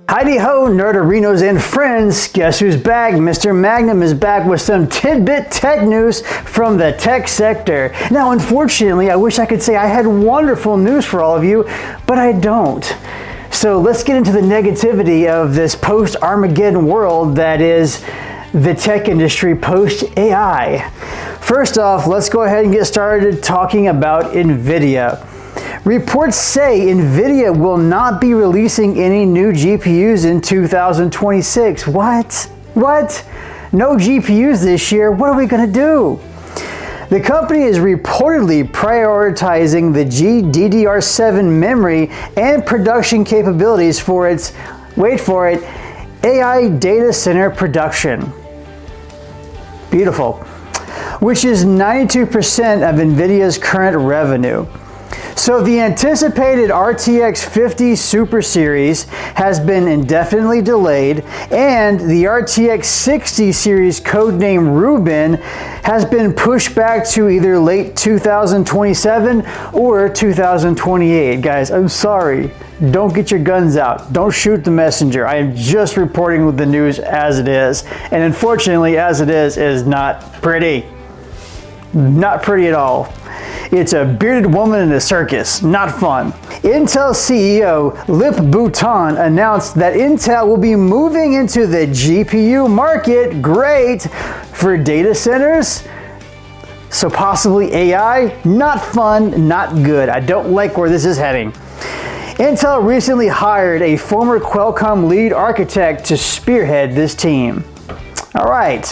Heidi ho, nerdarinos and friends. Guess who's back? Mr. Magnum is back with some tidbit tech news from the tech sector. Now, unfortunately, I wish I could say I had wonderful news for all of you, but I don't. So let's get into the negativity of this post-Armageddon world that is the tech industry post-AI. First off, let's go ahead and get started talking about Nvidia. Reports say Nvidia will not be releasing any new GPUs in 2026. What? No GPUs this year? What are we going to do? The company is reportedly prioritizing the GDDR7 memory and production capabilities for its, wait for it, AI data center production. Beautiful. Which is 92% of Nvidia's current revenue. So the anticipated RTX 50 Super Series has been indefinitely delayed, and the RTX 60 Series, codename Rubin, has been pushed back to either late 2027 or 2028. Guys, I'm sorry. Don't get your guns out. Don't shoot the messenger. I am just reporting with the news as it is. And unfortunately, as it is not pretty. Not pretty at all. It's a bearded woman in a circus. Not fun. Intel CEO Lip Bhutan announced that Intel will be moving into the GPU market. Great. For data centers? So possibly AI? Not fun, not good. I don't like where this is heading. Intel recently hired a former Qualcomm lead architect to spearhead this team. All right.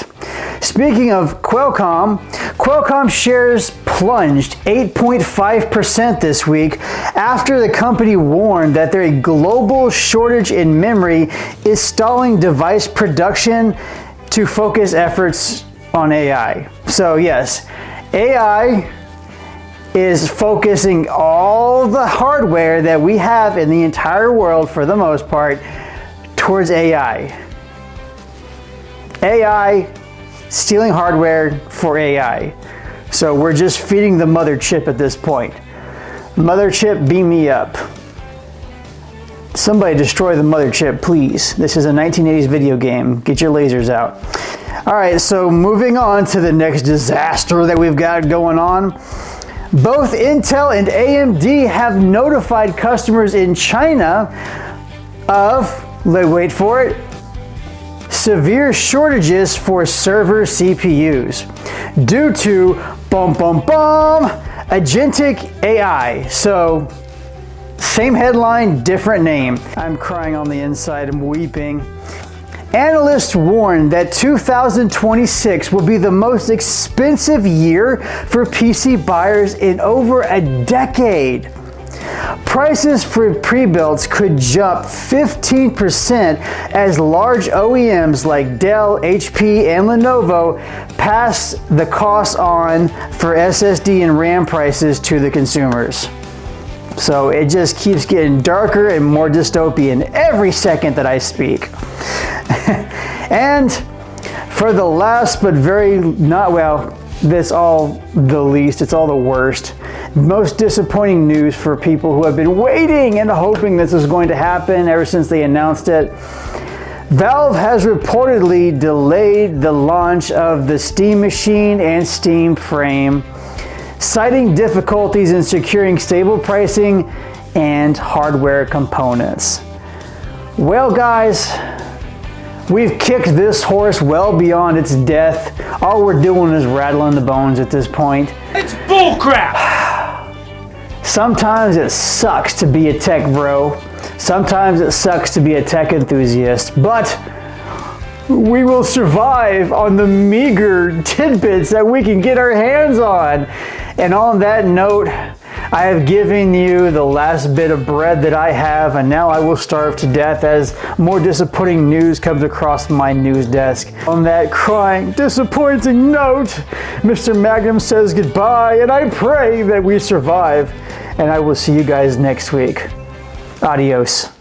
Speaking of Qualcomm shares plunged 8.5% this week after the company warned that their global shortage in memory is stalling device production to focus efforts on AI. So yes, AI is focusing all the hardware that we have in the entire world, for the most part, towards AI. AI stealing hardware for AI. So we're just feeding the mother chip at this point. Mother chip, beam me up. Somebody destroy the mother chip, please. This is a 1980s video game. Get your lasers out. All right, so moving on to the next disaster that we've got going on. Both Intel and AMD have notified customers in China of, wait for it, severe shortages for server CPUs due to agentic AI. So same headline, different name. I'm crying on the inside, I'm weeping. Analysts warn that 2026 will be the most expensive year for PC buyers in over a decade. Prices for pre-builts could jump 15% as large OEMs like Dell, HP, and Lenovo pass the costs on for SSD and RAM prices to the consumers. So it just keeps getting darker and more dystopian every second that I speak. And for the last but very not, well, this all the least, it's all the worst, most disappointing news for people who have been waiting and hoping this is going to happen ever since they announced it. Valve has reportedly delayed the launch of the Steam Machine and Steam Frame, citing difficulties in securing stable pricing and hardware components. Well, guys, we've kicked this horse well beyond its death. All we're doing is rattling the bones at this point. It's bullcrap! Sometimes it sucks to be a tech bro. Sometimes it sucks to be a tech enthusiast, but we will survive on the meager tidbits that we can get our hands on. And on that note, I have given you the last bit of bread that I have, and now I will starve to death as more disappointing news comes across my news desk. On that crying, disappointing note, Mr. Magnum says goodbye, and I pray that we survive, and I will see you guys next week. Adios.